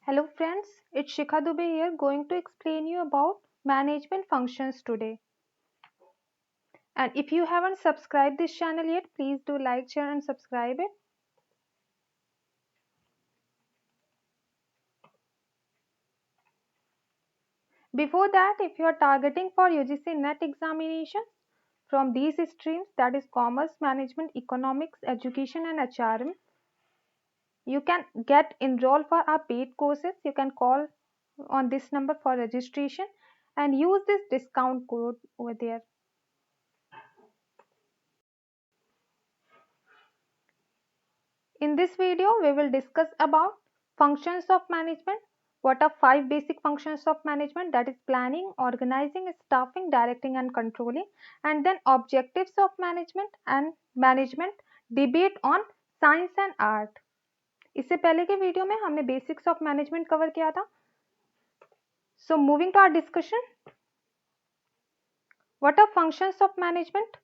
Hello friends, it's Shikha Dubey here going to explain you about management functions today. And if you haven't subscribed this channel yet, please do like, share and subscribe it. Before that, if you are targeting for UGC NET examinations from these streams, that is Commerce, Management, Economics, Education and HRM, you can get enrolled for our paid courses. You can call on this number for registration and use this discount code over there. In this video, we will discuss about functions of management. What are 5 basic functions of management? That is planning, organizing, staffing, directing and controlling. And then objectives of management and management, debate on science and art. इससे पहले के video में हमने basics of management cover किया था. So moving to our discussion. What are functions of management?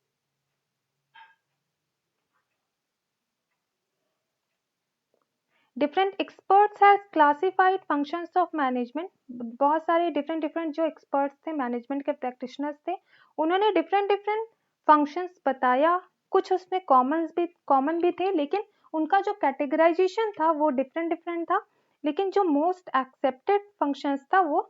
Different experts has classified functions of management. बहुत सारे different जो एक्सपर्ट्स थे, मैनेजमेंट के प्रैक्टिशनर्स थे, उन्होंने डिफरेंट फंक्शंस बताया. कुछ उसमें कॉमन भी थे, लेकिन उनका जो कैटेगराइजेशन था वो डिफरेंट था. लेकिन जो मोस्ट एक्सेप्टेड फंक्शंस था वो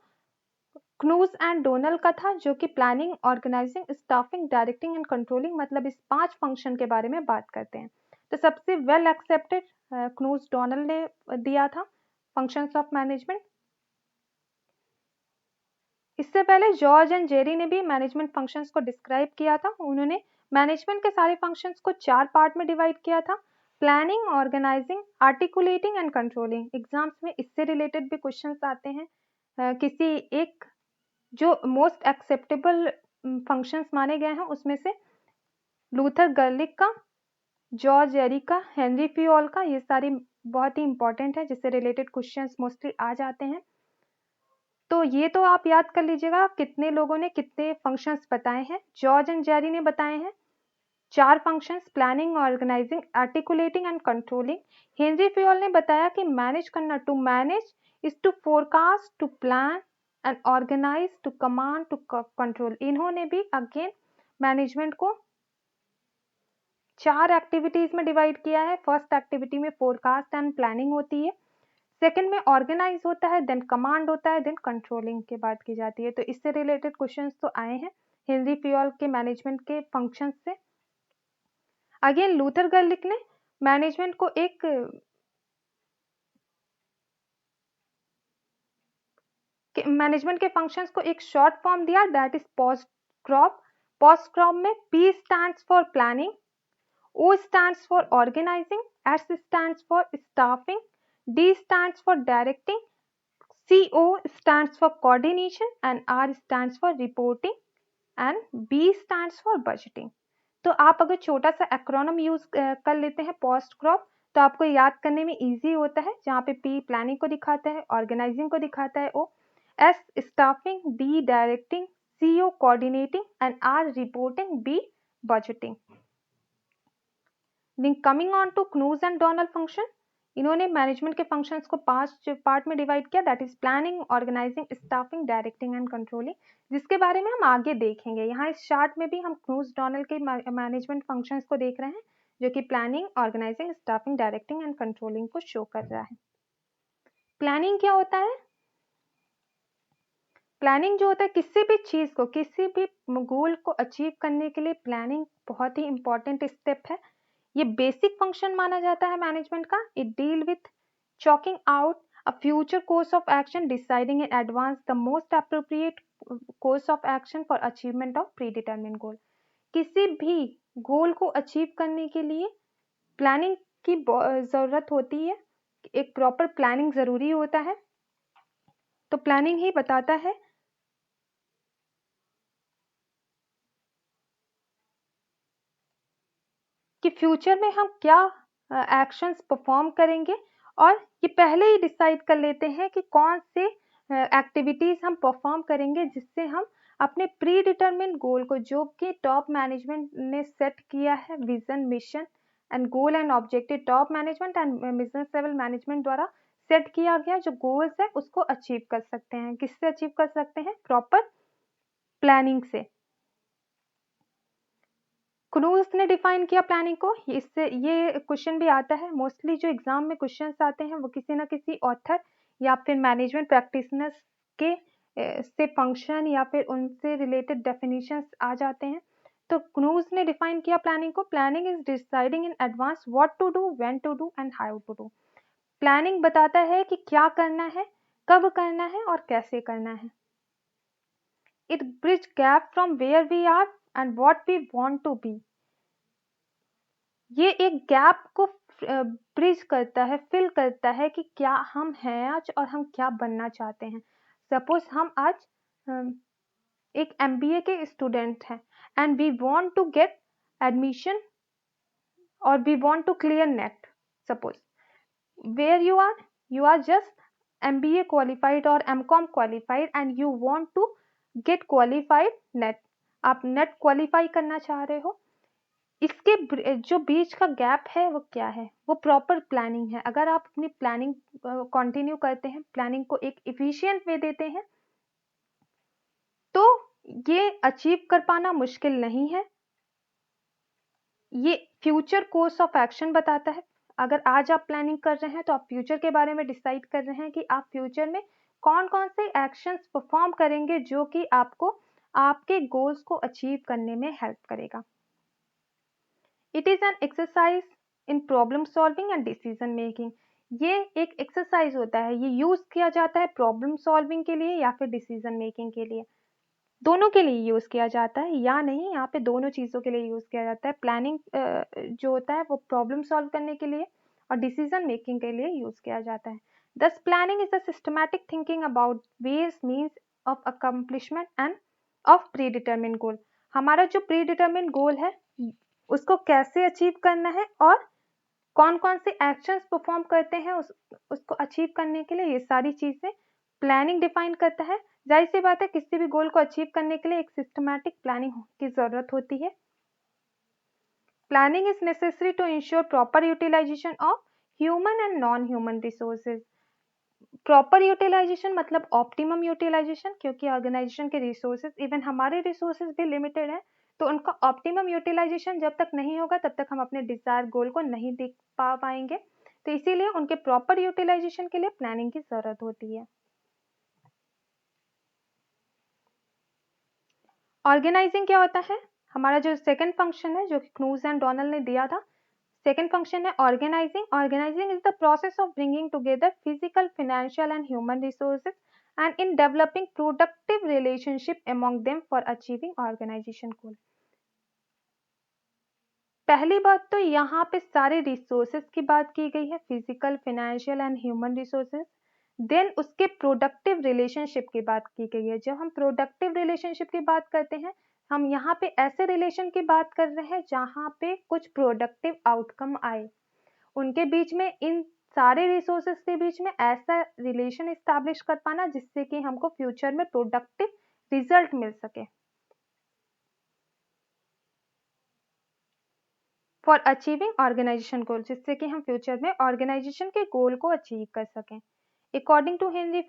क्नूज एंड डोनल का था, जो कि planning, organising, staffing, directing and controlling, मतलब इस 5 फंक्शन के बारे में बात करते हैं. तो सबसे वेल एक्सेप्टेड क्नूज डोनल ने दिया था फंक्शंस ऑफ मैनेजमेंट. इससे पहले जॉर्ज एंड जेरी ने भी मैनेजमेंट फंक्शंस को डिस्क्राइब किया था. उन्होंने मैनेजमेंट के सारे फंक्शंस को 4 पार्ट में डिवाइड किया था: planning, organising, articulating and controlling. Exams में इससे रिलेटेड भी क्वेश्चंस आते हैं. किसी एक जो मोस्ट एक्सेप्टेबल फंक्शंस माने गए हैं उसमें से लूथर गर्लिक का, जॉर्ज जेरी का, हेनरी फियोल का, ये सारी बहुत ही इंपॉर्टेंट है, जिससे रिलेटेड क्वेश्चंस मोस्टली आ जाते हैं. तो ये तो आप याद कर लीजिएगा कितने लोगों ने कितने फंक्शंस बताए हैं. जॉर्ज एंड जेरी ने बताए हैं 4 functions: planning, organising, articulating and controlling. Henri Fayol ने बताया कि मैनेज करना, to manage is to forecast, to plan and organize, to command, to control. इन्होंने भी अगेन मैनेजमेंट को 4 एक्टिविटीज में डिवाइड किया है. फर्स्ट एक्टिविटी में फोरकास्ट एंड प्लानिंग होती है, सेकंड में ऑर्गेनाइज होता है, देन कमांड होता है, देन कंट्रोलिंग की बात की जाती है. तो इससे रिलेटेड क्वेश्चंस तो आए हैं हेनरी फियोल के मैनेजमेंट के फंक्शंस से. अगेन लूथर गर्लिक ने मैनेजमेंट को एक मैनेजमेंट के फंक्शंस को एक शॉर्ट फॉर्म दिया, दैट इज पोस्टक्रॉप. पोस्टक्रॉप में P stands for planning, O stands for organizing, S stands for staffing, D stands for directing, CO stands for coordination and R stands for reporting and B stands for budgeting. तो आप अगर छोटा सा acronym use कर लेते हैं post crop, तो आपको याद करने में इजी होता है. जहाँ पे P प्लानिंग को दिखाता है, ऑर्गेनाइजिंग को दिखाता है O, S staffing, D directing, CO coordinating and R reporting, B budgeting. Coming on to Koontz and Donnell function, इन्होंने मैनेजमेंट के फंक्शंस को 5 पार्ट में डिवाइड किया, that is planning, organising, staffing, directing and controlling, जिसके बारे में हम आगे देखेंगे. यहाँ इस चार्ट में भी हम क्नूज डोनल के मैनेजमेंट फंक्शंस को देख रहे हैं, जो कि planning, organising, staffing, directing and controlling को शो कर रहा है. प्लानिंग क्या होता है? प्लानिंग जो होता है किसी भी चीज को, किसी भी गोल को अचीव करने के लिए प्लानिंग बहुत ही इंपॉर्टेंट स्टेप है. ये बेसिक फंक्शन माना जाता है मैनेजमेंट का. It deal with chalking out a future course of action, deciding in advance the most appropriate course of action for achievement of predetermined goal. किसी भी गोल को अचीव करने के लिए प्लानिंग की जरूरत होती है. एक प्रॉपर प्लानिंग जरूरी होता है. तो प्लानिंग ही बताता है कि फ्यूचर में हम क्या एक्शंस परफॉर्म करेंगे, और ये पहले ही डिसाइड कर लेते हैं कि कौन से एक्टिविटीज हम परफॉर्म करेंगे, जिससे हम अपने प्री डिटरमिन्ड गोल को, जो कि टॉप मैनेजमेंट ने सेट किया है, vision, mission and goal and objective top management and business level management द्वारा सेट किया गया जो गोल्स है उसको अचीव कर सकते हैं। किससे अचीव कर सकते हैं? प्रॉपर प्लानिंग से। क्रूज ने डिफाइन किया प्लानिंग को। इससे ये क्वेश्चन भी आता है, मोस्टली जो एग्जाम में क्वेश्चंस आते हैं वो किसी ना किसी ऑथर या फिर मैनेजमेंट प्रैक्टिशनर्स के से फंक्शन या फिर उनसे रिलेटेड डेफिनेशंस आ जाते हैं। तो क्रूज ने डिफाइन किया प्लानिंग को। Planning is deciding in advance what to do, when to do and how to do. Planning बताता है कि क्या करना है, कब करना है और कैसे करना है। It bridge gap from where we are and what we want to be. ये एक गैप को ब्रिज करता है, फिल करता है कि क्या हम हैं आज और हम क्या बनना चाहते हैं। सपोज हम आज एक MBA के स्टूडेंट हैं and we want to get admission और we want to clear NET. Suppose where you are just MBA qualified or MCOM qualified and you want to get qualified net। आप net qualify करना चाह रहे हो। इसके जो बीच का गैप है वो क्या है? वो प्रॉपर प्लानिंग है। अगर आप अपनी प्लानिंग कंटिन्यू करते हैं, प्लानिंग को एक इफिशिएंट वे देते हैं, तो ये अचीव कर पाना मुश्किल नहीं है। ये फ्यूचर कोर्स ऑफ एक्शन बताता है। अगर आज आप प्लानिंग कर रहे हैं तो आप फ्यूचर के बारे में डिसाइड कर रहे हैं कि आप फ्यूचर में कौन कौन से एक्शंस परफॉर्म करेंगे जो कि आपको आपके गोल्स को अचीव करने में हेल्प करेगा। It is an exercise in problem solving and decision making. ये एक एक्सरसाइज होता है, ये यूज किया जाता है प्रॉब्लम सॉल्विंग के लिए या फिर डिसीजन मेकिंग के लिए। दोनों के लिए यूज किया जाता है या नहीं, यहाँ पे दोनों चीजों के लिए यूज किया जाता है। प्लानिंग जो होता है वो प्रॉब्लम सॉल्व करने के लिए और डिसीजन मेकिंग के लिए यूज किया जाता है। Thus planning is a systematic thinking about ways means of accomplishment and of predetermined goal. हमारा जो प्री डिटरमिन गोल है उसको कैसे अचीव करना है और कौन कौन से एक्शंस परफॉर्म करते हैं उसको अचीव करने के लिए, ये सारी चीजें प्लानिंग डिफाइन करता है। जाहिर सी बात है किसी भी गोल को अचीव करने के लिए एक सिस्टमैटिक प्लानिंग की जरूरत होती है। Planning is necessary to ensure proper utilisation of human and non human resources. Proper utilisation मतलब ऑप्टिमम यूटिलाइजेशन, क्योंकि ऑर्गेनाइजेशन के रिसोर्सेज, इवन हमारे रिसोर्सेज भी लिमिटेड है, तो उनका ऑप्टिमम यूटिलाइजेशन जब तक नहीं होगा तब तक हम अपने डिजायर गोल को नहीं देख पाएंगे। तो इसीलिए उनके प्रॉपर यूटिलाइजेशन के लिए प्लानिंग की जरूरत होती है। ऑर्गेनाइजिंग क्या होता है? हमारा जो सेकंड फंक्शन है जो कि क्नूज एंड डोनल ने दिया था, सेकंड फंक्शन है organizing. Organizing is the process of bringing together physical, financial and human resources and in developing productive relationship among them for achieving organization goal. पहली बात तो यहाँ पे सारे रिसोर्सेज की बात की गई है, physical, financial and human resources. Then उसके प्रोडक्टिव रिलेशनशिप की बात की गई है। जब हम प्रोडक्टिव रिलेशनशिप की बात करते हैं, हम यहाँ पे ऐसे रिलेशन की बात कर रहे हैं जहाँ पे कुछ प्रोडक्टिव आउटकम आए। उनके बीच में, इन सारे रिसोर्सेज के बीच में ऐसा रिलेशन इस्टेब्लिश कर पाना जिससे कि हमको फ्यूचर में प्रोडक्टिव रिजल्ट मिल सके फॉर अचीविंग ऑर्गेनाइजेशन गोल, जिससे कि हम फ्यूचर में ऑर्गेनाइजेशन के गोल को अचीव कर सकें। अकॉर्डिंग टू हेनरी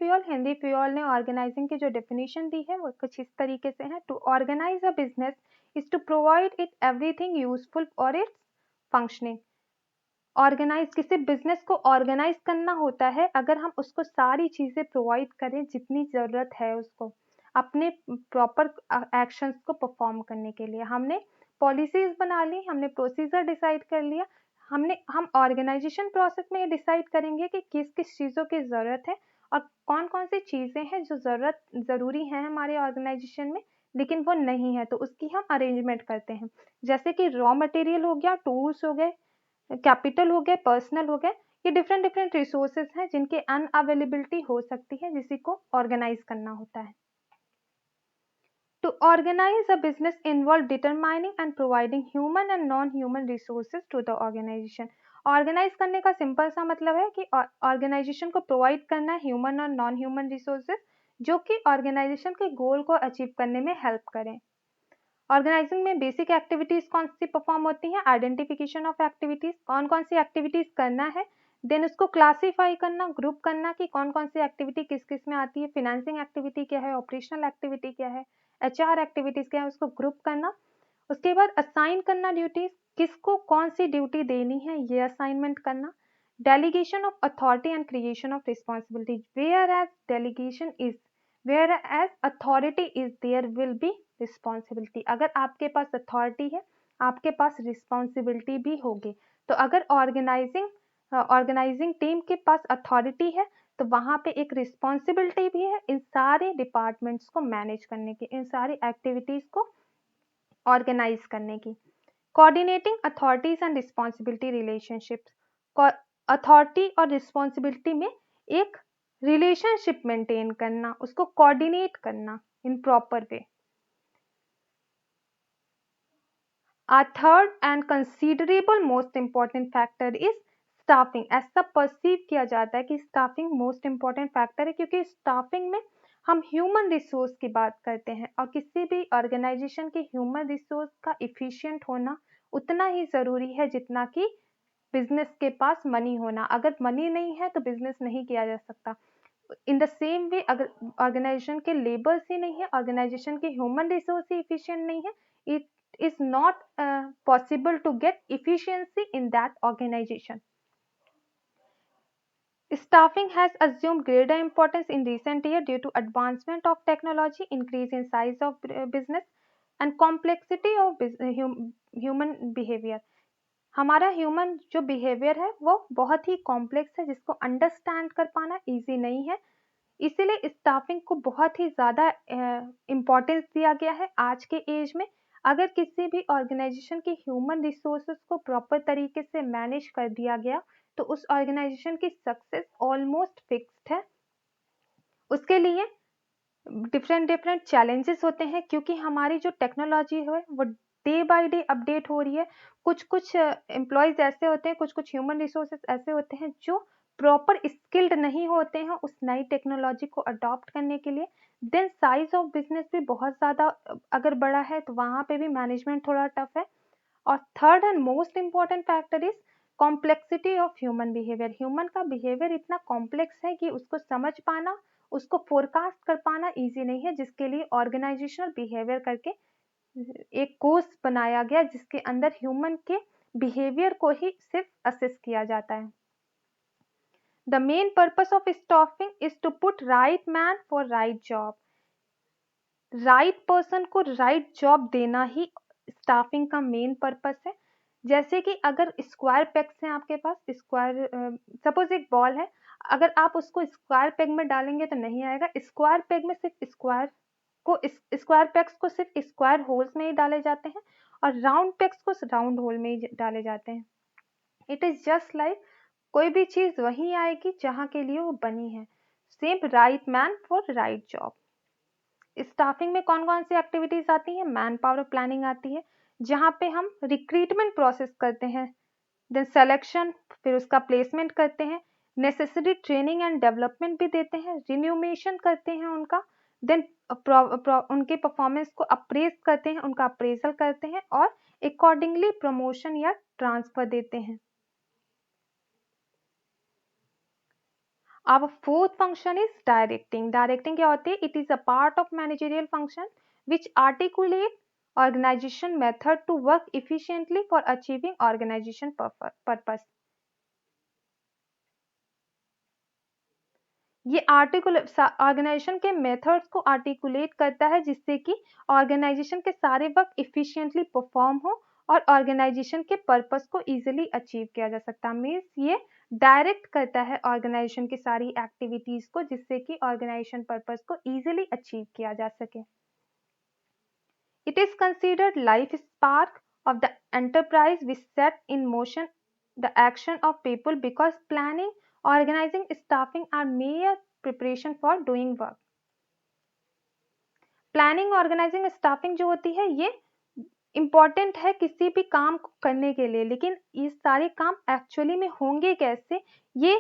फ्यूल ने ऑर्गेनाइजिंग की जो डेफिनेशन दी है वो कुछ इस तरीके से है। To organise a business is to provide it everything useful for its functioning. Organise, किसी बिजनेस को ऑर्गेनाइज करना होता है अगर हम उसको सारी चीजें प्रोवाइड करें जितनी जरूरत है उसको अपने प्रॉपर एक्शंस को परफॉर्म करने के लिए। हमने पॉलिसीज बना ली, हमने प्रोसीजर डिसाइड कर लिया, हम ऑर्गेनाइजेशन प्रोसेस में ये डिसाइड करेंगे कि किस किस चीज़ों की ज़रूरत है और कौन कौन सी चीज़ें हैं जो ज़रूरी हैं हमारे ऑर्गेनाइजेशन में लेकिन वो नहीं है, तो उसकी हम अरेंजमेंट करते हैं। जैसे कि रॉ मटेरियल हो गया, टूल्स हो गए, कैपिटल हो गए, पर्सनल हो गए, ये डिफरेंट डिफरेंट रिसोर्सेज हैं जिनके अनअवेलेबिलिटी हो सकती है, जिसी को ऑर्गेनाइज करना होता है। To organize a business involve determining and providing human and non-human resources to the organization। Organise करने का सिंपल सा मतलब है कि ऑर्गेनाइजेशन को प्रोवाइड करना है ह्यूमन और नॉन ह्यूमन रिसोर्सेज जो कि ऑर्गेनाइजेशन के गोल को अचीव करने में हेल्प करें। ऑर्गेनाइजिंग में बेसिक एक्टिविटीज कौन सी परफॉर्म होती हैं? आइडेंटिफिकेशन ऑफ एक्टिविटीज, कौन कौन सी एक्टिविटीज करना है, देन उसको क्लासीफाई करना, ग्रुप करना कि कौन कौन सी एक्टिविटी किस किस में आती है, फिनेंसिंग एक्टिविटी क्या है, ऑपरेशनल एक्टिविटी क्या है, HR एक्टिविटीज क्या है, उसको ग्रुप करना। उसके बाद असाइन करना ड्यूटीज, किसको कौन सी ड्यूटी देनी है ये असाइनमेंट करना। Delegation of authority and creation of responsibility, whereas delegation is, whereas authority is, there will be responsibility. अगर आपके पास अथॉरिटी है आपके पास रिस्पॉन्सिबिलिटी भी होगी। तो अगर ऑर्गेनाइजिंग टीम के पास अथॉरिटी है तो वहाँ पे एक रिस्पॉन्सिबिलिटी भी है इन सारे डिपार्टमेंट्स को मैनेज करने की, इन सारी एक्टिविटीज को ऑर्गेनाइज करने की। Coordinating authorities and responsibility relationships, authority और रिस्पॉन्सिबिलिटी में एक रिलेशनशिप मेंटेन करना, उसको कोऑर्डिनेट करना in proper way. Our third and considerable most important factor is staffing। ऐसा परसीव किया जाता है कि स्टाफिंग मोस्ट इम्पॉर्टेंट फैक्टर है, क्योंकि स्टाफिंग में हम ह्यूमन रिसोर्स की बात करते हैं और किसी भी ऑर्गेनाइजेशन के ह्यूमन रिसोर्स का इफिशिएंट होना उतना ही ज़रूरी है जितना कि बिजनेस के पास मनी होना। अगर मनी नहीं है तो बिजनेस नहीं किया जा सकता। इन द सेम वे अगर ऑर्गेनाइजेशन के लेबर्स ही नहीं है, ऑर्गेनाइजेशन के ह्यूमन रिसोर्स ही इफिशिएंट नहीं है, it is not possible to get efficiency in that organization. Staffing has assumed greater importance in recent years due to advancement of technology, increase in size of business and complexity of human behavior। हमारा human जो behaviour है वो बहुत ही complex है, जिसको understand कर पाना easy नहीं है। इसीलिए स्टाफिंग को बहुत ही ज़्यादा इम्पोर्टेंस दिया गया है आज के एज में। अगर किसी भी ऑर्गेनाइजेशन के ह्यूमन रिसोर्सेज को प्रॉपर तरीके से मैनेज कर दिया गया तो उस ऑर्गेनाइजेशन की सक्सेस ऑलमोस्ट फिक्स्ड है। उसके लिए डिफरेंट चैलेंजेस होते हैं, क्योंकि हमारी जो टेक्नोलॉजी है वो डे बाय डे अपडेट हो रही है। कुछ एम्प्लॉयज ऐसे होते हैं, कुछ ह्यूमन रिसोर्सेज ऐसे होते हैं जो प्रॉपर स्किल्ड नहीं होते हैं उस नई टेक्नोलॉजी को अडॉप्ट करने के लिए। देन साइज ऑफ बिजनेस भी बहुत ज़्यादा अगर बड़ा है तो वहाँ पे भी मैनेजमेंट थोड़ा टफ है। और third and most important factor is complexity of human behaviour. Human का बिहेवियर इतना कॉम्प्लेक्स है कि उसको समझ पाना, उसको फोरकास्ट कर पाना इजी नहीं है, जिसके लिए ऑर्गेनाइजेशनल बिहेवियर करके एक कोर्स बनाया गया जिसके अंदर ह्यूमन के बिहेवियर को ही सिर्फ असेस किया जाता है। The main purpose of staffing is to put right man for right job. Right person को राइट जॉब देना ही स्टाफिंग का मेन पर्पस है। जैसे कि अगर स्क्वायर पेग्स हैं आपके पास, स्क्वायर सपोज एक बॉल है, अगर आप उसको स्क्वायर पेग में डालेंगे तो नहीं आएगा। स्क्वायर पेग में सिर्फ स्क्वायर पेग्स को सिर्फ स्क्वायर होल्स में ही डाले जाते हैं और राउंड पेग्स को राउंड होल में ही डाले जाते हैं। इट इज जस्ट लाइक कोई भी चीज वहीं आएगी जहां के लिए वो बनी है। Same right man for right job. Staffing में कौन कौन सी एक्टिविटीज आती है? मैन पावर प्लानिंग आती है, जहाँ पे हम रिक्रूटमेंट प्रोसेस करते हैं, देन सिलेक्शन, फिर उसका प्लेसमेंट करते हैं, नेसेसरी ट्रेनिंग एंड डेवलपमेंट भी देते हैं, रिन्यूमेशन करते हैं उनका, देन उनके परफॉर्मेंस को अप्रेज करते हैं, उनका अप्रेजल करते हैं और अकॉर्डिंगली प्रमोशन या ट्रांसफर देते हैं। Our fourth function is directing। Directing क्या होती है? It is a part of managerial function which articulate organization method to work efficiently for achieving organization purpose। ये ऑर्गेनाइजेशन के मेथड्स को आर्टिकुलेट करता है जिससे कि ऑर्गेनाइजेशन के सारे वर्क इफिशिएंटली परफॉर्म हो और ऑर्गेनाइजेशन के पर्पस को इजीली अचीव किया जा सकता है। मीन्स ये डायरेक्ट करता है ऑर्गेनाइजेशन की सारी एक्टिविटीज को जिससे कि ऑर्गेनाइजेशन पर्पस को इजीली अचीव किया जा सके। It is considered life spark of the enterprise which set in motion the action of people because planning, organizing, staffing are mere preparation for doing work। Planning, organising, staffing जो होती है ये important है किसी भी काम को करने के लिए, लेकिन ये सारे काम एक्चुअली में होंगे कैसे, ये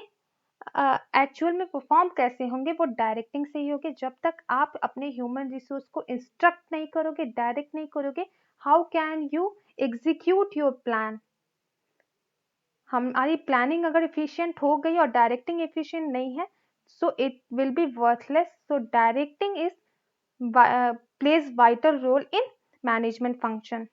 एक्चुअल में परफॉर्म कैसे होंगे, वो डायरेक्टिंग से ही होंगे। जब तक आप अपने ह्यूमन रिसोर्स को इंस्ट्रक्ट नहीं करोगे, डायरेक्ट नहीं करोगे, how can you execute your plan. हमारी प्लानिंग अगर एफिशिएंट हो गई और डायरेक्टिंग एफिशिएंट नहीं है, so it will be worthless. So directing is plays vital role in management function.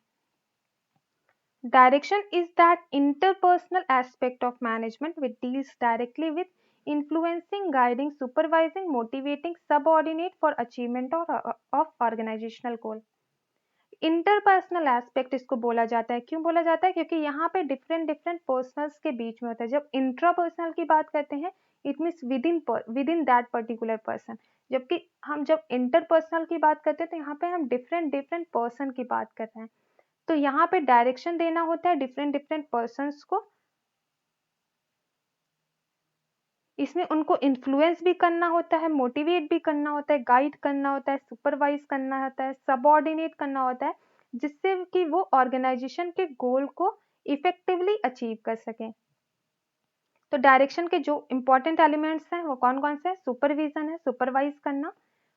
Direction is that interpersonal aspect of management which deals directly with influencing, guiding, supervising, motivating subordinate for achievement of organizational goal. Interpersonal aspect इसको बोला जाता है. क्यों बोला जाता है? क्योंकि यहाँ पे डिफरेंट पर्सनल्स के बीच में होता है. जब इंट्रापर्सनल की बात करते हैं, it means with in that particular person. जबकि हम जब इंटरपर्सनल की बात करते हैं तो यहाँ पे हम डिफरेंट पर्सन की बात कर रहे हैं. तो यहाँ पे डायरेक्शन देना होता है डिफरेंट पर्सन्स को. इसमें उनको इन्फ्लुएंस भी करना होता है, मोटिवेट भी करना होता है, गाइड करना होता है, सुपरवाइज करना होता है, सबऑर्डिनेट करना होता है, जिससे कि वो ऑर्गेनाइजेशन के गोल को इफेक्टिवली अचीव कर सकें. तो डायरेक्शन के जो इंपॉर्टेंट एलिमेंट्स हैं वो कौन कौन से हैं? सुपरविजन है, सुपरवाइज करना,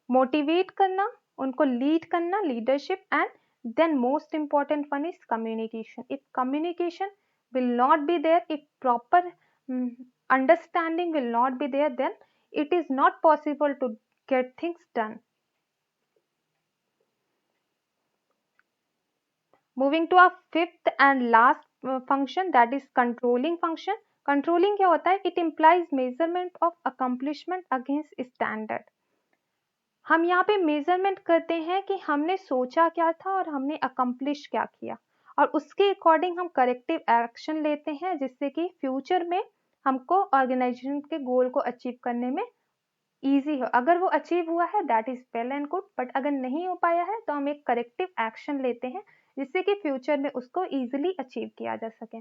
मोटिवेट करना, उनको लीड करना, leadership, and then most important one is communication. If communication will not be there, if proper understanding will not be there, then it is not possible to get things done. Moving to our fifth and last function, that is controlling function. Controlling क्या होता है? It implies measurement of accomplishment against standard. हम यहाँ पे measurement करते हैं कि हमने सोचा क्या था और हमने अकम्प्लिश क्या किया, और उसके अकॉर्डिंग हम करेक्टिव एक्शन लेते हैं जिससे कि फ्यूचर में हमको ऑर्गेनाइजेशन के गोल को अचीव करने में इजी हो. अगर वो अचीव हुआ है that is well and good, but अगर नहीं हो पाया है तो हम एक करेक्टिव एक्शन लेते हैं जिससे कि फ्यूचर में उसको इजीली अचीव किया जा सके.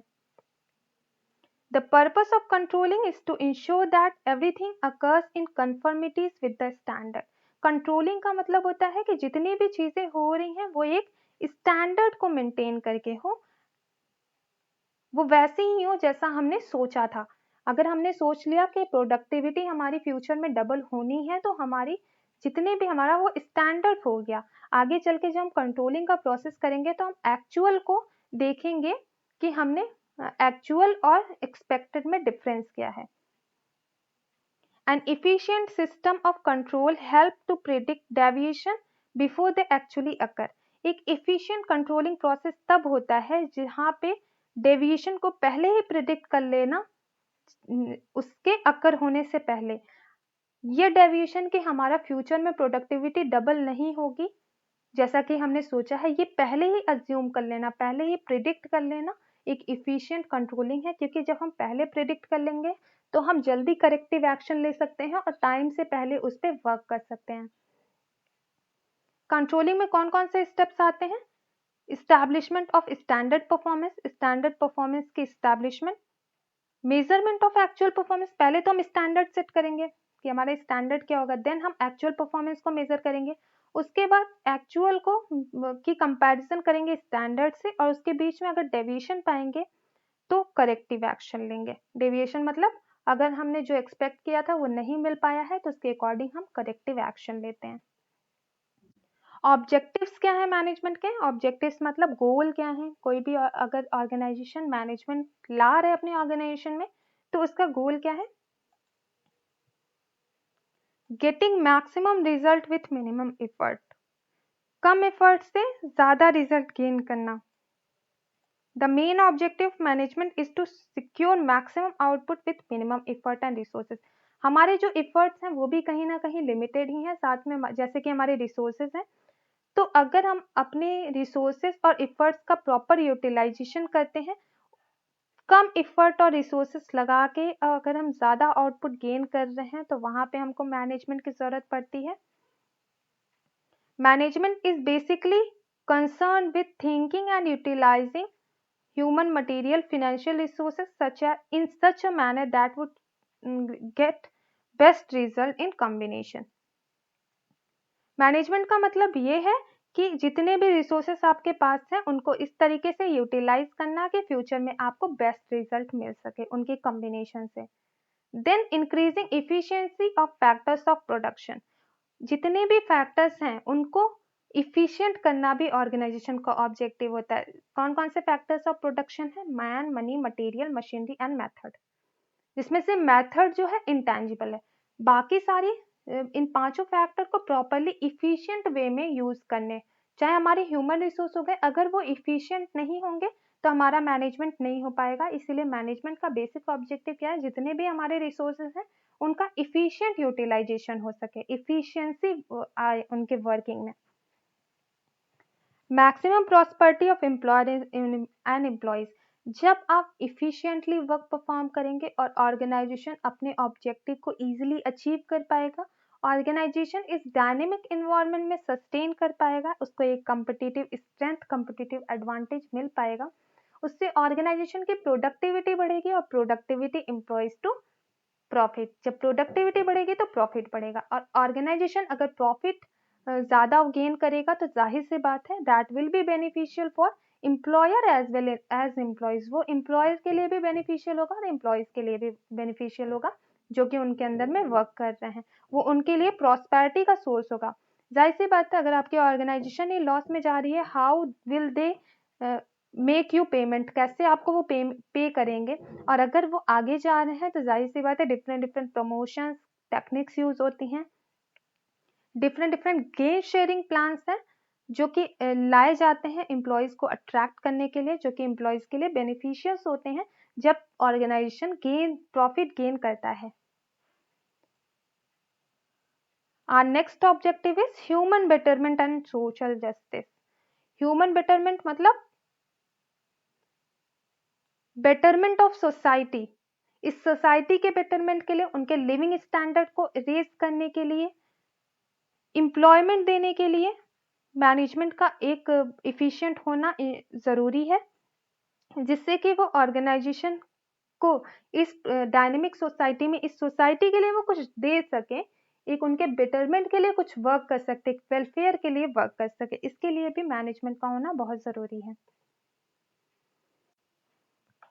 The purpose of controlling is to ensure that everything occurs in conformities with the standard. Controlling का मतलब होता है कि जितनी भी चीजें हो रही हैं वो एक स्टैंडर्ड को मेंटेन करके हो, वो वैसे ही हो जैसा हमने सोचा था. अगर हमने सोच लिया कि प्रोडक्टिविटी हमारी फ्यूचर में डबल होनी है तो हमारी जितने भी हमारा वो स्टैंडर्ड हो गया. आगे चल के जब हम कंट्रोलिंग का प्रोसेस करेंगे तो हम एक्चुअल को देखेंगे कि हमने एक्चुअल और एक्सपेक्टेड में डिफरेंस क्या है. An efficient system of control help to predict deviation before they actually occur. एक efficient controlling process तब होता है जहाँ पे deviation को पहले ही predict कर लेना, उसके occur होने से पहले. ये deviation कि हमारा फ्यूचर में प्रोडक्टिविटी डबल नहीं होगी जैसा कि हमने सोचा है, ये पहले ही assume कर लेना, पहले ही predict कर लेना एक efficient controlling है. क्योंकि जब हम पहले predict कर लेंगे तो हम जल्दी करेक्टिव एक्शन ले सकते हैं और टाइम से पहले उस पर वर्क कर सकते हैं. कंट्रोलिंग में कौन कौन से स्टेप्स आते हैं? Establishment of standard performance, standard performance की establishment, measurement of actual performance. पहले तो हम स्टैंडर्ड सेट करेंगे कि हमारा स्टैंडर्ड क्या होगा, देन हम एक्चुअल परफॉर्मेंस को मेजर करेंगे, उसके बाद एक्चुअल को की कंपैरिजन करेंगे स्टैंडर्ड से, और उसके बीच में अगर डेविएशन पाएंगे तो करेक्टिव एक्शन लेंगे. डेविएशन मतलब अगर हमने जो एक्सपेक्ट किया था वो नहीं मिल पाया है तो उसके अकॉर्डिंग हम करेक्टिव एक्शन लेते हैं. ऑब्जेक्टिव्स क्या है मैनेजमेंट के? ऑब्जेक्टिव्स मतलब गोल क्या है. कोई भी अगर ऑर्गेनाइजेशन मैनेजमेंट ला रहे अपने ऑर्गेनाइजेशन में तो उसका गोल क्या है? Getting maximum result with minimum effort. Come effort से ज्यादा रिजल्ट गेन करना. The main objective of management is to secure maximum output with minimum effort and resources. हमारे जो efforts हैं वो भी कहीं ना कहीं limited ही हैं, साथ में जैसे कि हमारे resources हैं. तो अगर हम अपने resources और efforts का proper utilization करते हैं, कम effort और resources लगा के अगर हम ज़्यादा output gain कर रहे हैं तो वहाँ पे हमको management की ज़रूरत पड़ती है. Management is basically concerned with thinking and utilizing human, material, financial resources in such a manner that would get best result in combination. Management का मतलब ये है कि जितने भी रिसोर्सेस आपके पास हैं उनको इस तरीके से यूटिलाइज करना कि फ्यूचर में आपको बेस्ट रिजल्ट मिल सके उनके कॉम्बिनेशन से. Then increasing efficiency of factors of production. जितने भी फैक्टर्स हैं उनको इफिशिएंट करना भी ऑर्गेनाइजेशन का ऑब्जेक्टिव होता है। कौन कौन से फैक्टर्स ऑफ प्रोडक्शन है? Man, money, material, machinery and method. जिसमें से मेथड जो है इंटेंजिबल है, बाकी सारी इन पांचों फैक्टर को प्रॉपरली इफिशिएंट वे में यूज करने, चाहे हमारे ह्यूमन रिसोर्स हो गए, अगर वो इफिशिएंट नहीं होंगे तो हमारा मैनेजमेंट नहीं हो पाएगा। इसीलिए मैनेजमेंट का बेसिक ऑब्जेक्टिव क्या है? जितने भी हमारे रिसोर्सेज हैं उनका इफिशिएंट यूटिलाइजेशन हो सके, इफिशियंसी आए उनके वर्किंग में। Maximum prosperity of employees and employees, जब आप इफिशिएंटली वर्क परफॉर्म करेंगे और ऑर्गेनाइजेशन अपने ऑब्जेक्टिव को इजीली अचीव कर पाएगा, ऑर्गेनाइजेशन इस डायनेमिक इन्वायरमेंट में सस्टेन कर पाएगा, उसको एक कम्पिटिटिव स्ट्रेंथ, कम्पिटिटिव एडवांटेज मिल पाएगा, उससे ऑर्गेनाइजेशन की प्रोडक्टिविटी बढ़ेगी और प्रोडक्टिविटी एम्प्लॉयज टू प्रॉफिट। जब प्रोडक्टिविटी बढ़ेगी तो प्रॉफिट बढ़ेगा, और ऑर्गेनाइजेशन अगर प्रॉफिट ज़्यादा गेन करेगा तो जाहिर सी बात है that will be beneficial for employer as well as employees. वो एम्प्लॉयर के लिए भी बेनिफिशियल होगा और एम्प्लॉयज के लिए भी बेनिफिशियल होगा जो कि उनके अंदर में वर्क कर रहे हैं, वो उनके लिए प्रॉस्पेरिटी का सोर्स होगा। जाहिर सी बात है अगर आपकी ऑर्गेनाइजेशन ही लॉस में जा रही है, how will they make you payment, कैसे आपको वो पे करेंगे? और अगर वो आगे जा रहे हैं तो जाहिर सी बात है different different promotions techniques use होती हैं, different different gain sharing plans हैं जो कि लाए जाते हैं एम्प्लॉयज को अट्रैक्ट करने के लिए, जो कि एम्प्लॉयज के लिए बेनिफिशियस होते हैं जब ऑर्गेनाइजेशन गेन प्रॉफिट गेन करता है। Our next objective is human betterment and social justice. Human betterment मतलब बेटरमेंट ऑफ सोसाइटी, इस सोसाइटी के बेटरमेंट के लिए, उनके लिविंग स्टैंडर्ड को रेज करने के लिए, एम्प्लॉयमेंट देने के लिए मैनेजमेंट का एक इफिशिएंट होना ज़रूरी है, जिससे कि वो ऑर्गेनाइजेशन को इस डायनेमिक सोसाइटी में, इस सोसाइटी के लिए वो कुछ दे सके, एक उनके बेटरमेंट के लिए कुछ वर्क कर सकते, वेलफेयर के लिए वर्क कर सके, इसके लिए भी मैनेजमेंट का होना बहुत ज़रूरी है।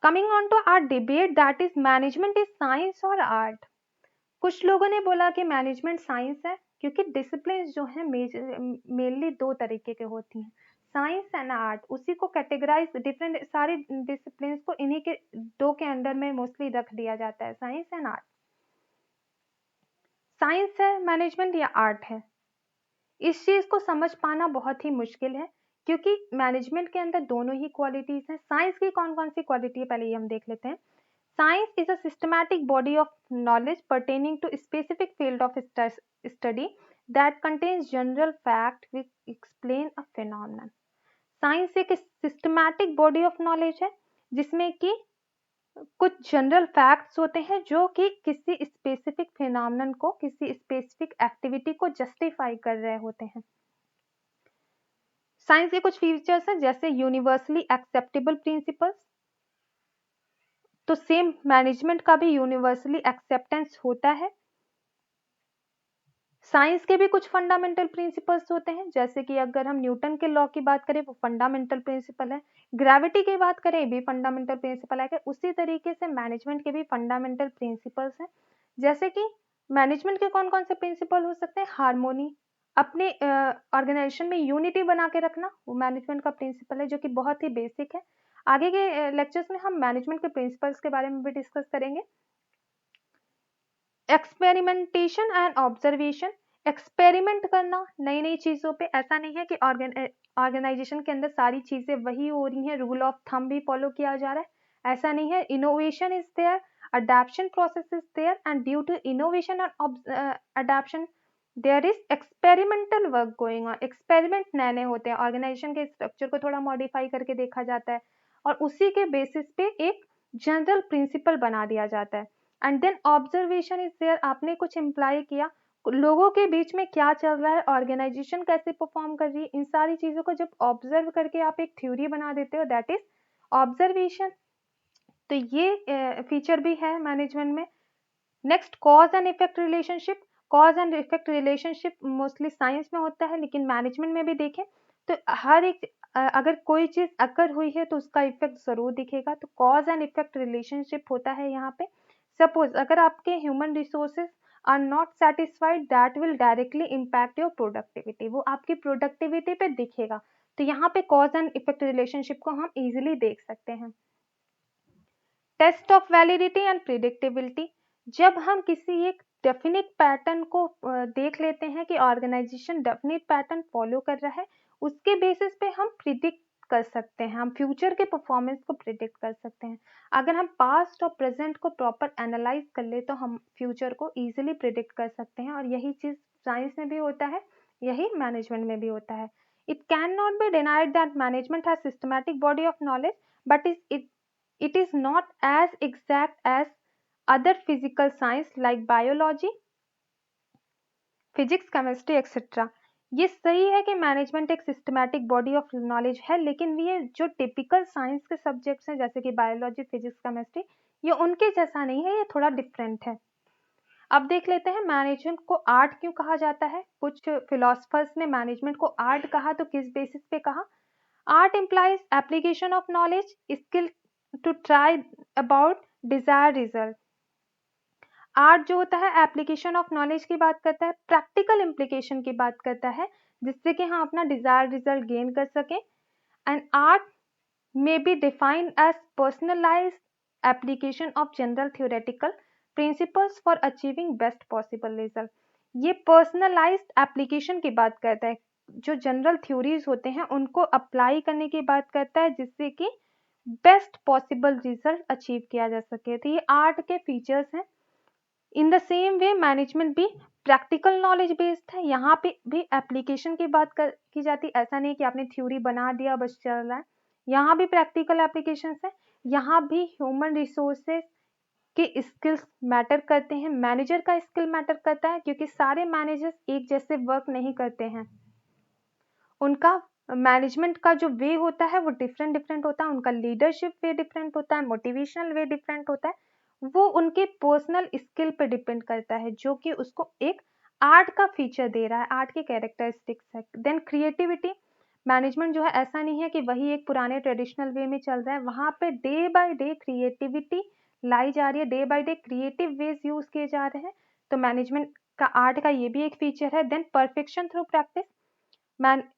Coming on to our debate that is management is science और आर्ट। कुछ लोगों ने बोला कि मैनेजमेंट साइंस है क्योंकि डिसिप्लिन जो है मेनली दो तरीके के होती हैं, साइंस एंड आर्ट। उसी को कैटेगराइज डिफरेंट सारी डिसिप्लिन को इन्हीं के दो के अंडर में मोस्टली रख दिया जाता है, साइंस एंड आर्ट। साइंस है मैनेजमेंट या आर्ट है, इस चीज को समझ पाना बहुत ही मुश्किल है क्योंकि मैनेजमेंट के अंदर दोनों ही क्वालिटीज हैं। साइंस की कौन कौन सी क्वालिटी है पहले ये हम देख लेते हैं। Science is a systematic body of knowledge pertaining to a specific field of study that contains general fact which explain a phenomenon. Science एक systematic body of knowledge है जिसमें कि कुछ जनरल फैक्ट्स होते हैं जो कि किसी स्पेसिफिक फिनोमेनन को, किसी स्पेसिफिक एक्टिविटी को जस्टिफाई कर रहे होते हैं। साइंस के कुछ फीचर्स हैं जैसे यूनिवर्सली एक्सेप्टेबल प्रिंसिपल्स, तो सेम मैनेजमेंट का भी यूनिवर्सली एक्सेप्टेंस होता है। साइंस के भी कुछ फंडामेंटल प्रिंसिपल्स होते हैं, जैसे कि अगर हम न्यूटन के लॉ की बात करें वो फंडामेंटल प्रिंसिपल है, ग्रेविटी की बात करें भी फंडामेंटल प्रिंसिपल है। उसी तरीके से मैनेजमेंट के भी फंडामेंटल प्रिंसिपल्स हैं, जैसे कि मैनेजमेंट के कौन कौन से प्रिंसिपल हो सकते हैं। हार्मोनी, अपने ऑर्गेनाइजेशन में यूनिटी बना के रखना, वो मैनेजमेंट का प्रिंसिपल है जो कि बहुत ही बेसिक है। आगे के लेक्चर्स में हम मैनेजमेंट के प्रिंसिपल्स के बारे में भी डिस्कस करेंगे। एक्सपेरिमेंटेशन एंड ऑब्जर्वेशन, एक्सपेरिमेंट करना नई नई चीज़ों पे। ऐसा नहीं है कि ऑर्गेनाइजेशन के अंदर सारी चीज़ें वही हो रही हैं, रूल ऑफ थंब भी फॉलो किया जा रहा है, ऐसा नहीं है। Innovation is there, adaptation process is there, and due to innovation and adaptation there is experimental work going on. Experiment नए नए होते हैं, ऑर्गेनाइजेशन के स्ट्रक्चर को थोड़ा मॉडिफाई करके देखा जाता है और उसी के बेसिस पे एक जनरल प्रिंसिपल बना दिया जाता है। And then observation is there, आपने कुछ इम्प्लाई किया, लोगों के बीच में क्या चल रहा है, ऑर्गेनाइजेशन कैसे परफॉर्म कर रही है, इन सारी चीजों को जब ऑब्जर्व करके आप एक थ्योरी बना देते हो, दैट इज ऑब्जर्वेशन। तो ये फीचर भी है मैनेजमेंट में। Next, cause and effect relationship. Cause and effect relationship mostly science में होता है, लेकिन मैनेजमेंट में भी देखें तो हर एक अगर कोई चीज अकर हुई है तो उसका इफेक्ट जरूर दिखेगा, तो कॉज एंड इफेक्ट रिलेशनशिप होता है यहाँ पे। सपोज अगर आपके human resources are not satisfied, that will directly impact your productivity. वो आपकी productivity पे दिखेगा. तो यहाँ पे cause and effect relationship को हम easily देख सकते हैं. Test of validity and predictability. जब हम किसी एक डेफिनेट पैटर्न को देख लेते हैं कि ऑर्गेनाइजेशन डेफिनेट पैटर्न फॉलो कर रहा है, उसके बेसिस पे हम प्रिडिक्ट कर सकते हैं, हम फ्यूचर के परफॉर्मेंस को प्रिडिक्ट कर सकते हैं. अगर हम पास्ट और प्रेजेंट को प्रॉपर एनालाइज कर ले तो हम फ्यूचर को इजीली प्रिडिक्ट कर सकते हैं. और यही चीज साइंस में भी होता है, यही मैनेजमेंट में भी होता है. It can not be denied that management has systematic body of knowledge, but it is not as exact as other physical science like biology, physics, chemistry, etc. ये सही है कि मैनेजमेंट एक सिस्टमैटिक बॉडी ऑफ नॉलेज है, लेकिन ये जो typical science के सब्जेक्ट्स हैं जैसे कि बायोलॉजी, फिजिक्स, केमिस्ट्री, ये उनके जैसा नहीं है, ये थोड़ा डिफरेंट है. अब देख लेते हैं मैनेजमेंट को आर्ट क्यों कहा जाता है. कुछ फिलोसफर्स ने मैनेजमेंट को आर्ट कहा तो किस बेसिस पे कहा. Art implies application of knowledge, skill to try about desired result. Art जो होता है एप्लीकेशन ऑफ नॉलेज की बात करता है, प्रैक्टिकल इम्प्लीकेशन की बात करता है, जिससे कि हम अपना डिजायर्ड रिजल्ट गेन कर सकें. And art may be defined as personalised application of general theoretical principles for achieving best possible result. ये पर्सनलाइज्ड एप्लीकेशन की बात करता है, जो जनरल थ्योरीज होते हैं उनको अप्लाई करने की बात करता है, जिससे कि बेस्ट पॉसिबल रिजल्ट अचीव किया जा सके. तो ये आर्ट के फीचर्स हैं. इन द सेम वे मैनेजमेंट भी प्रैक्टिकल नॉलेज बेस्ड है. यहाँ पे भी एप्लीकेशन की बात की जाती है. ऐसा नहीं कि आपने थ्योरी बना दिया बस चल रहा है, यहाँ भी प्रैक्टिकल एप्लीकेशंस है. यहाँ भी ह्यूमन रिसोर्सेज के स्किल्स मैटर करते हैं, मैनेजर का स्किल मैटर करता है, क्योंकि सारे मैनेजर्स एक जैसे वर्क नहीं करते हैं. उनका मैनेजमेंट का जो वे होता है वो डिफरेंट होता है, उनका लीडरशिप वे डिफरेंट होता है, मोटिवेशनल वे डिफरेंट होता है. वो उनके पर्सनल स्किल पे डिपेंड करता है, जो कि उसको एक आर्ट का फीचर दे रहा है, आर्ट के कैरेक्टरिस्टिक्स है. Then creativity. मैनेजमेंट जो है ऐसा नहीं है कि वही एक पुराने ट्रेडिशनल वे में चल रहा है, वहां पे डे बाय डे क्रिएटिविटी लाई जा रही है, day by day creative ways use किए जा रहे हैं. तो मैनेजमेंट का आर्ट का ये भी एक फीचर है. Than perfection through practice.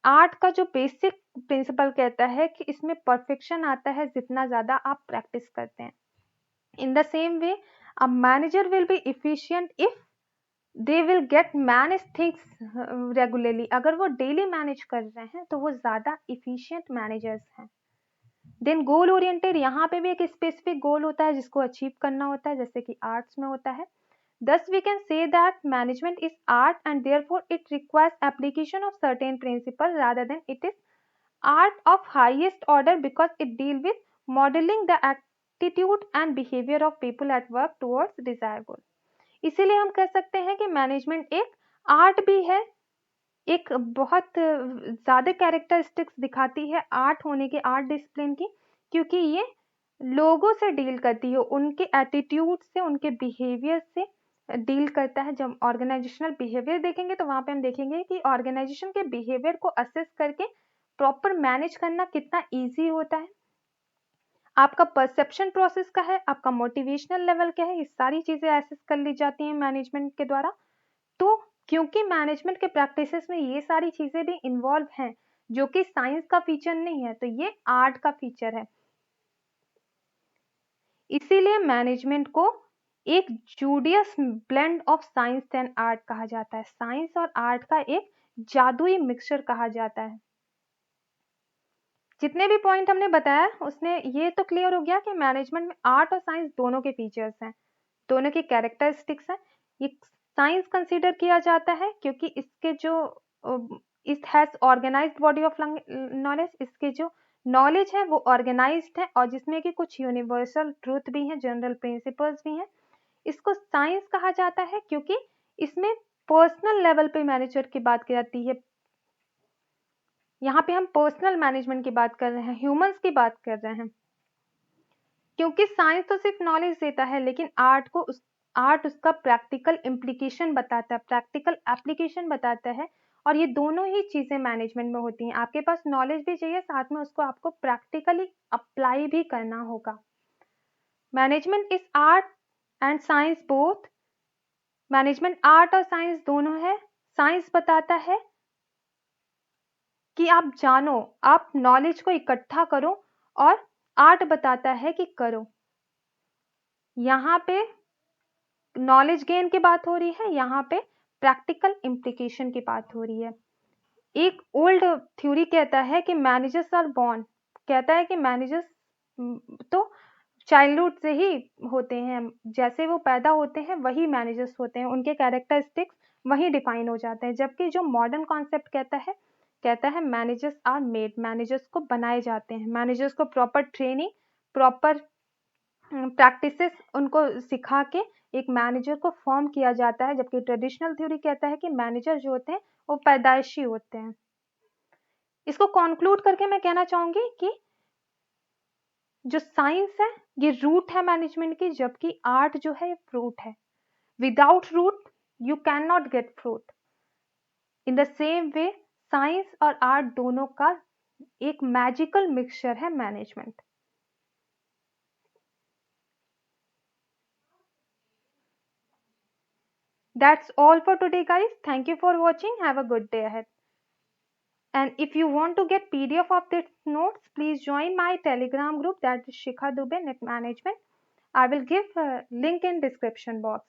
Art का जो बेसिक प्रिंसिपल कहता है कि इसमें परफेक्शन आता है जितना ज्यादा आप प्रैक्टिस करते हैं. इन the same way a manager will be efficient if they will get manage things regularly. अगर वो डेली मैनेज कर रहे हैं तो वो ज्यादा इफिशिएंट मैनेजर्स हैं. Then goal oriented. यहाँ पे भी एक स्पेसिफिक गोल होता है जिसको अचीव करना होता है, जैसे कि आर्ट्स में होता है. Thus, we can say that management is art and therefore it requires application of certain principles rather than it is art of highest order because it deals with modeling the attitude and behavior of people at work towards desired goal. इसीलिए हम कह सकते हैं कि management एक art भी है, एक बहुत ज़्यादा कैरेक्टरिस्टिक्स दिखाती है आर्ट होने के, आर्ट डिसिप्लिन की, क्योंकि ये लोगों से डील करती है, उनके एटीट्यूड से, उनके बिहेवियर से डील करता है. जब ऑर्गेनाइजेशनल बिहेवियर देखेंगे तो वहां पे हम देखेंगे कि ऑर्गेनाइजेशन के बिहेवियर को असेस करके प्रॉपर मैनेज करना कितना इजी होता है. आपका परसेप्शन प्रोसेस का है, आपका मोटिवेशनल लेवल क्या है, ये सारी चीजें असेस कर ली जाती हैं मैनेजमेंट के द्वारा. तो क्योंकि मैनेजमेंट के प्रैक्टिसेस में ये सारी चीजें भी इन्वॉल्व हैं जो कि साइंस का फीचर नहीं है, तो ये आर्ट का फीचर है. इसीलिए मैनेजमेंट को एक judicious blend of science and art कहा जाता है. साइंस और आर्ट का एक जादुई मिक्सचर कहा जाता है. जितने भी पॉइंट हमने बताया उसने ये तो क्लियर हो गया कि मैनेजमेंट में आर्ट और साइंस दोनों के फीचर्स हैं, दोनों की कैरेक्टरिस्टिक्स हैं. ये साइंस कंसीडर किया जाता है क्योंकि इसके जो it has organised body of knowledge, इसके जो नॉलेज है वो ऑर्गेनाइज्ड है और जिसमें कि कुछ यूनिवर्सल ट्रूथ भी हैं, जनरल प्रिंसिपल्स भी हैं. इसको साइंस कहा जाता है क्योंकि इसमें पर्सनल लेवल पे मैनेजर की बात की जाती है. यहाँ पे हम पर्सनल मैनेजमेंट की बात कर रहे हैं, ह्यूमंस की बात कर रहे हैं. क्योंकि साइंस तो सिर्फ नॉलेज देता है, लेकिन आर्ट उसका प्रैक्टिकल इम्प्लीकेशन बताता है, प्रैक्टिकल एप्लीकेशन बताता है. और ये दोनों ही चीजें मैनेजमेंट में होती हैं. आपके पास नॉलेज भी चाहिए, साथ में उसको आपको प्रैक्टिकली अप्लाई भी करना होगा. Management is art and science both. Management art और साइंस दोनों है। साइंस बताता है कि आप जानो, आप नॉलेज को इकट्ठा करो, और आर्ट बताता है कि करो। यहाँ पे नॉलेज गेन की बात हो रही है, यहाँ पे प्रैक्टिकल इम्प्लीकेशन की बात हो रही है। एक ओल्ड थ्योरी कहता है कि मैनेजर्स आर बॉर्न, कहता है कि मैनेजर्स तो चाइल्डहुड से ही होते हैं, जैसे वो पैदा होते हैं वही मैनेजर्स होते हैं, उनके कैरेक्टरिस्टिक्स वही डिफाइन हो जाते हैं। जबकि जो मॉडर्न कॉन्सेप्ट कहता है मैनेजर्स आर मेड, मैनेजर्स को बनाए जाते हैं, मैनेजर्स को प्रॉपर ट्रेनिंग, प्रॉपर प्रैक्टिसेस उनको सिखा के एक मैनेजर को फॉर्म किया जाता है। जबकि ट्रेडिशनल थ्योरी कहता है कि मैनेजर जो होते हैं वो पैदाइशी होते हैं। इसको कंक्लूड करके मैं कहना चाहूंगी कि जो साइंस है ये रूट है मैनेजमेंट की, जबकि आर्ट जो है ये फ्रूट है। Without root you can not get fruit. In the same way science और आर्ट दोनों का एक मैजिकल मिक्सचर है management. That's all for today, guys. Thank you for watching. Have a good day ahead. And if you want to get PDF of these notes, please join my Telegram group, that is Shikha Dubey Net Management. I will give a link in description box.